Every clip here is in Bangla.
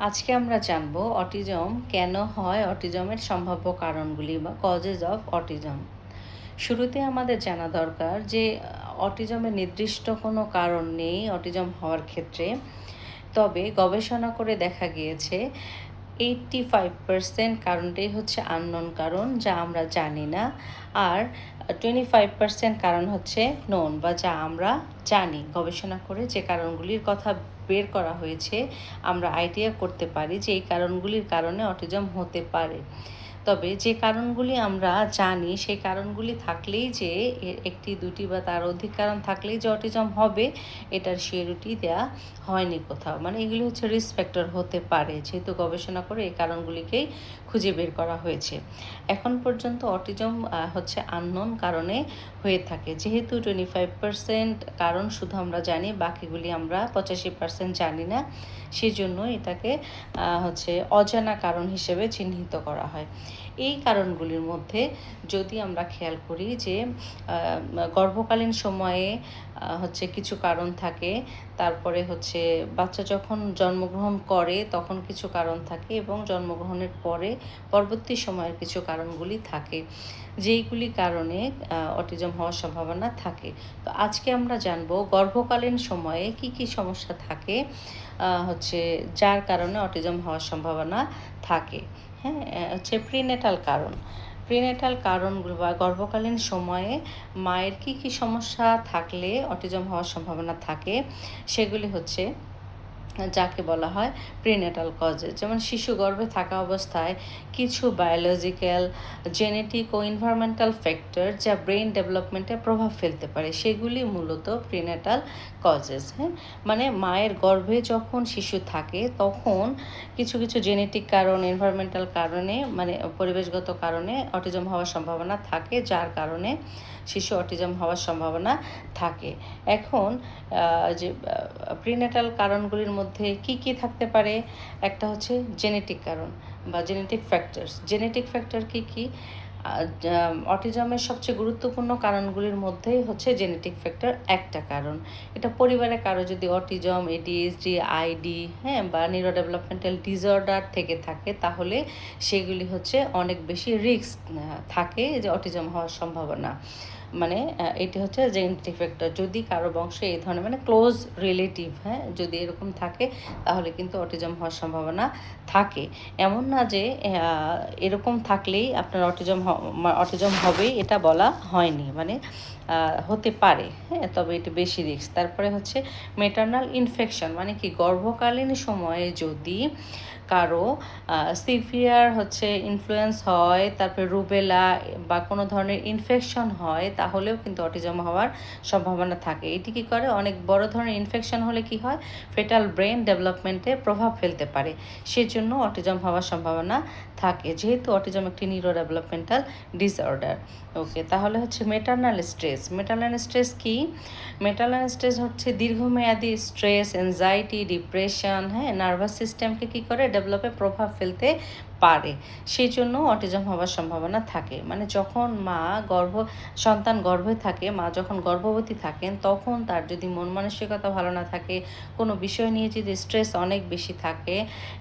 আজকে আমরা জানব অটিজম কেন হয়, অটিজমের সম্ভাব্য কারণগুলি বা কজেস অফ অটিজম। শুরুতে আমাদের জানা দরকার যে অটিজমের নির্দিষ্ট কোনো কারণ নেই অটিজম হওয়ার ক্ষেত্রে। তবে গবেষণা করে দেখা গিয়েছে 85% কারণটাই হচ্ছে আননোন কারণ, যা আমরা জানি না। আর 25% কারণ হচ্ছে নোন বা যা আমরা জানি। গবেষণা করে যে কারণগুলির কথা বের করা হয়েছে, আমরা আইডিয়া করতে পারি যে এই কারণগুলির কারণে অটিজম হতে পারে। তবে যে কারণগুলি আমরা জানি সেই কারণগুলি থাকলেই যে একটি দুটি বা তার অধিক কারণ থাকলেই যে অটিজম হবে, এটার শিওরিটি দেওয়া হয়নি কোথাও। মানে এগুলি হচ্ছে রিস্ক ফ্যাক্টর হতে পারে, যেহেতু গবেষণা করে এই কারণগুলিকেই খুঁজে বের করা হয়েছে। এখন পর্যন্ত অটিজম হচ্ছে আননোন কারণে হয়ে থাকে। যেহেতু 25% কারণ শুধু আমরা জানি, বাকিগুলি আমরা 85% জানি না, সেজন্য এটাকে হচ্ছে অজানা কারণ হিসেবে চিহ্নিত করা হয়। এই কারণগুলির মধ্যে যদি আমরা খেয়াল করি যে গর্ভকালীন সময়ে হচ্ছে কিছু কারণ থাকে, তারপরে হচ্ছে বাচ্চা যখন জন্মগ্রহণ করে তখন কিছু কারণ থাকে, এবং জন্মগ্রহণের পরে পরবর্তী সময়ের কিছু কারণগুলি থাকে, যেইগুলি কারণে অটিজম হওয়ার সম্ভাবনা থাকে। তো আজকে আমরা জানবো গর্ভকালীন সময়ে কি কি সমস্যা থাকে হচ্ছে যার কারণে অটিজম হওয়ার সম্ভাবনা থাকে। হ্যাঁ, হচ্ছে প্রিনেটাল কারণ। প্রিনেটাল কারণগুলো বা গর্ভকালীন সময়ে মায়ের কি কি সমস্যা থাকলে অটিজম হওয়ার সম্ভাবনা থাকে, সেগুলি হচ্ছে যাকে বলা হয় প্রিনেটাল কজেস। যেমন শিশু গর্ভে থাকা অবস্থায় কিছু বায়োলজিক্যাল, জেনেটিক ও এনভায়রনমেন্টাল ফ্যাক্টর যা ব্রেন ডেভেলপমেন্টে প্রভাব ফেলতে পারে, সেগুলি মূলত প্রিনেটাল কজেস। হ্যাঁ, মানে মায়ের গর্ভে যখন শিশু থাকে তখন কিছু কিছু জেনেটিক কারণ, এনভায়রনমেন্টাল কারণে, মানে পরিবেশগত কারণে অটিজম হওয়ার সম্ভাবনা থাকে, যার কারণে শিশু অটিজম হওয়ার সম্ভাবনা থাকে। এখন যে প্রিনেটাল কারণগুলির মধ্যে কি কি থাকতে পারে, একটা হচ্ছে জেনেটিক কারণ বা জেনেটিক ফ্যাক্টরস। জেনেটিক ফ্যাক্টর কি কি? অটিজমের সবচেয়ে গুরুত্বপূর্ণ কারণগুলির মধ্যেই হচ্ছে জেনেটিক ফ্যাক্টর একটা কারণ। এটা পরিবারে কারো যদি অটিজম, এডিএইচডি, আইডি, হ্যাঁ, বা নিউরো ডেভেলপমেন্টাল ডিসঅর্ডার থেকে থাকে, তাহলে সেগুলি হচ্ছে অনেক বেশি রিস্ক থাকে যে অটিজম হওয়ার সম্ভাবনা। মানে এটি হচ্ছে জেনেটিক ফ্যাক্টর। যদি কারো বংশে এই ধরনের, মানে ক্লোজ রিলেটিভ, হ্যাঁ, যদি এরকম থাকে, তাহলে কিন্তু অটিজম হওয়ার সম্ভাবনা থাকে। এমন না যে এরকম থাকলেই আপনার অটিজম হবেই, এটা বলা হয়নি। মানে হতে পারে, হ্যাঁ, তবে এটা বেশি রিস্ক। তারপরে হচ্ছে মেটার্নাল ইনফেকশন, মানে কি গর্ভকালীন সময়ে যদি কারো সিভিয়ার হচ্ছে ইনফ্লুয়েন্স হয়, তারপরে রুবেলা বা কোনো ধরনের ইনফেকশন হয়, তাহলেও কিন্তু অটিজম হওয়ার সম্ভাবনা থাকে। এটি কী করে, অনেক বড় ধরনের ইনফেকশন হলে কি হয়, ফেটাল ব্রেন ডেভেলপমেন্টে প্রভাব ফেলতে পারে, সেজন্য অটিজম হওয়ার সম্ভাবনা থাকে, যেহেতু অটিজম একটি নিউরো ডেভেলপমেন্টাল ডিসঅর্ডার। ওকে, তাহলে হচ্ছে মেটার্নাল স্ট্রেস। মেটার্নাল স্ট্রেস কি? মেটার্নাল স্ট্রেস হচ্ছে দীর্ঘমেয়াদী স্ট্রেস, অ্যাংজাইটি, ডিপ্রেশন, হ্যাঁ, নার্ভাস সিস্টেমকে কী করে, ডেভেলপে প্রভাব ফেলতে পারে, সেই জন্য অটিজম হওয়ার সম্ভাবনা থাকে। মানে যখন সন্তান গর্ভে থাকে, মা যখন গর্ভবতী থাকেন, তখন তার যদি মন মানসিকতা ভালো না থাকে, কোনো বিষয় নিয়ে যদি স্ট্রেস অনেক বেশি থাকে,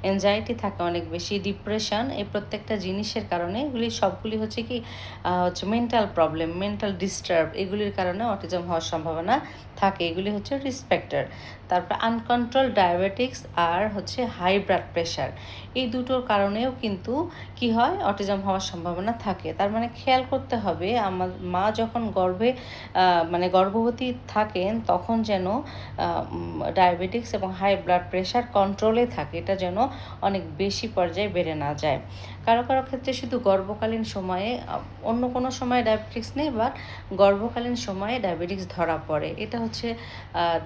অ্যাংজাইটি থাকে অনেক বেশি, ডিপ্রেশন, এই প্রত্যেকটা জিনিসের কারণে, এগুলি সবগুলি হচ্ছে কি হচ্ছে মেন্টাল প্রবলেম, মেন্টাল ডিস্টার্ব, এগুলির কারণে অটিজম হওয়ার সম্ভাবনা থাকে। এগুলি হচ্ছে রিস্ক ফ্যাক্টর। তারপর আনকন্ট্রোল ডায়াবেটিক্স আর হচ্ছে হাই ব্লাড প্রেশার, এই দুটোর কারণেও কিন্তু কি হয়, অটিজম হওয়ার সম্ভাবনা থাকে। তার মানে খেয়াল করতে হবে, আমার মা যখন মানে গর্ভবতী থাকেন, তখন যেন ডায়াবেটিক্স এবং হাই ব্লাড প্রেশার কন্ট্রোলে থাকে, এটা যেন অনেক বেশি পর্যায়ে বেড়ে না যায়। কারো কারো ক্ষেত্রে শুধু গর্ভকালীন সময়ে, অন্য কোনো সময়ে ডায়াবেটিক্স নেই, বাট গর্ভকালীন সময়ে ডায়াবেটিক্স ধরা পড়ে, এটা হচ্ছে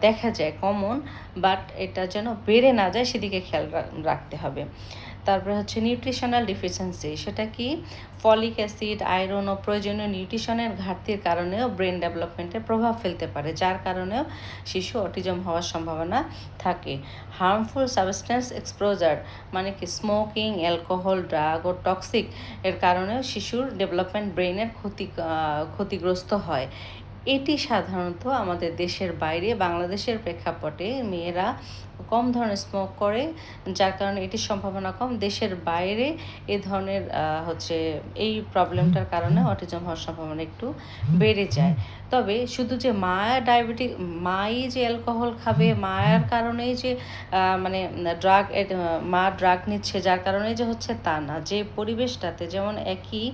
দেখা যায় কমন, বাট এটা যেন বেড়ে না যায় সেদিকে খেয়াল রাখতে হবে। তারপরে হচ্ছে নিউট্রিশনাল ডিফিসিয়েন্সি, সেটা কি? ফলিক অ্যাসিড, আয়রন ও প্রয়োজনীয় নিউট্রিশনের ঘাটতির কারণেও ব্রেন ডেভেলপমেন্টে প্রভাব ফেলতে পারে, যার কারণেও শিশু অটিজম হওয়ার সম্ভাবনা থাকে। হার্মফুল সাবস্টেন্স এক্সপোজার, মানে কি স্মোকিং, অ্যালকোহল, ড্রাগ ও টক্সিক এর কারণেও শিশুর ডেভেলপমেন্ট, ব্রেনের ক্ষতিগ্রস্ত হয়। এটি সাধারণত আমাদের দেশের বাইরে বাংলাদেশের প্রেক্ষাপটে মেয়েরা কম ধরনের স্মোক করে, যার কারণে এটির সম্ভাবনা কম। দেশের বাইরে এ ধরনের হচ্ছে এই প্রবলেমটার কারণে অটিজম হওয়ার সম্ভাবনা একটু বেড়ে যায়। তবে শুধু যে ডায়াবেটিক মাই যে অ্যালকোহল খাবে, মায়ের কারণেই যে মানে মা ড্রাগ নিচ্ছে যার কারণে যে হচ্ছে তা না। যে পরিবেশটাতে যেমন একই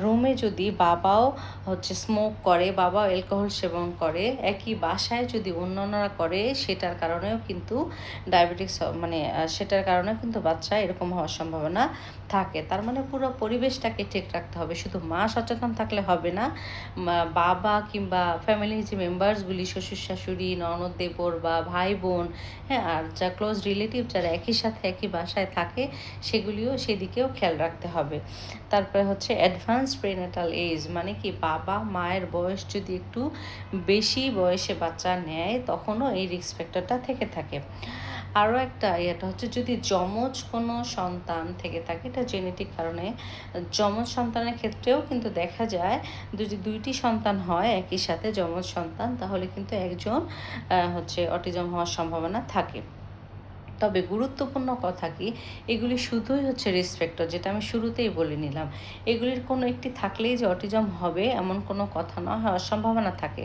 রুমে যদি বাবাও হচ্ছে স্মোক করে, বাবাও অ্যালকোহল সেবন করে, একই বাসায় যদি অন্যান্যরা করে, সেটার কারণেও কিন্তু ডায়াবেটিক্স মানে সেটার কারণেও কিন্তু বাচ্চা এরকম হওয়ার সম্ভাবনা থাকে। তার মানে পুরো পরিবেশটাকে ঠিক রাখতে হবে, শুধু মা সচেতন থাকলে হবে না, বাবা কিংবা ফ্যামিলির যে মেম্বার্সগুলি, শ্বশুর শাশুড়ি, ননদ দেবর বা ভাই বোন, হ্যাঁ, আর যা ক্লোজ রিলেটিভ যারা একই সাথে একই বাসায় থাকে, সেগুলিও সেদিকেও খেয়াল রাখতে হবে। তারপরে হচ্ছে অ্যাডভান্স প্রিনেটাল এজ, মানে কি বাবা মায়ের বয়স যদি একটু বেশি বয়সে বাচ্চা নেয়, তখনও এই রিস্ক ফ্যাক্টরটা থেকে থাকে। আরও একটা এটা হচ্ছে যদি যমজ কোনো সন্তান থেকে থাকে, এটা জেনেটিক কারণে যমজ সন্তানের ক্ষেত্রেও কিন্তু দেখা যায়, যদি দুইটি সন্তান হয় একই সাথে যমজ সন্তান, তাহলে কিন্তু একজন হচ্ছে অটিজম হওয়ার সম্ভাবনা থাকে। তবে গুরুত্বপূর্ণ কথা কি, এগুলি শুধুই হচ্ছে রিস্ক ফ্যাক্টর, যেটা আমি শুরুতেই বলে নিলাম। এগুলির কোনো একটি থাকলেই যে অটিজম হবে এমন কোনো কথা নয়, হওয়ার সম্ভাবনা থাকে।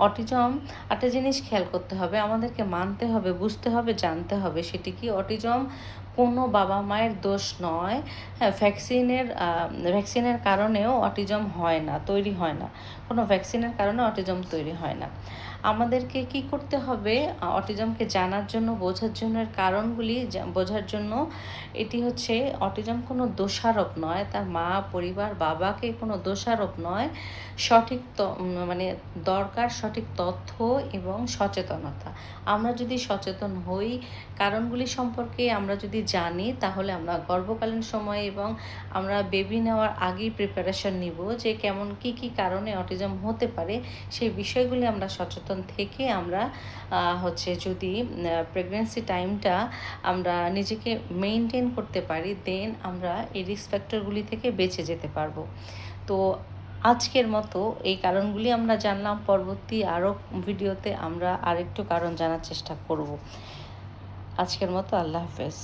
অটিজম, একটা জিনিস খেয়াল করতে হবে, আমাদেরকে মানতে হবে, বুঝতে হবে, জানতে হবে, সেটি কি অটিজম কোনো বাবা মায়ের দোষ নয়। হ্যাঁ, ভ্যাকসিনের কারণেও অটিজম হয় না, তৈরি হয় না, কোনো ভ্যাকসিনের কারণে অটিজম তৈরি হয় না। আমাদেরকে কি করতে হবে, অটিজমকে জানার জন্য, বোঝার জন্য, এর কারণগুলি বোঝার জন্য। এটি হচ্ছে অটিজম কোনো দোষারোপ নয়, তার মা পরিবার বাবাকে কোনো দোষারোপ নয়, সঠিক মানে দরকার সঠিক তথ্য এবং সচেতনতা। আমরা যদি সচেতন হই, কারণগুলি সম্পর্কে আমরা যদি জানি, তাহলে আমরা গর্ভকালীন সময়ে এবং আমরা বেবি নেওয়ার আগেই প্রিপারেশন নিব যে কেমন কি কারণে অটিজম হতে পারে। সেই বিষয়গুলি আমরা সচেতন থেকে আমরা হচ্ছে যদি প্রেগন্যান্সি টাইমটা আমরা নিজেকে মেনটেন করতে পারি, দেন আমরা এই রিস্ক ফ্যাক্টরগুলি থেকে বেঁচে যেতে পারবো। তো আজকের মতো এই কারণগুলি আমরা জানলাম, পরবর্তী আরও ভিডিওতে আমরা আরেকটু কারণ জানার চেষ্টা করব। আজকের মতো আল্লাহ হাফেজ।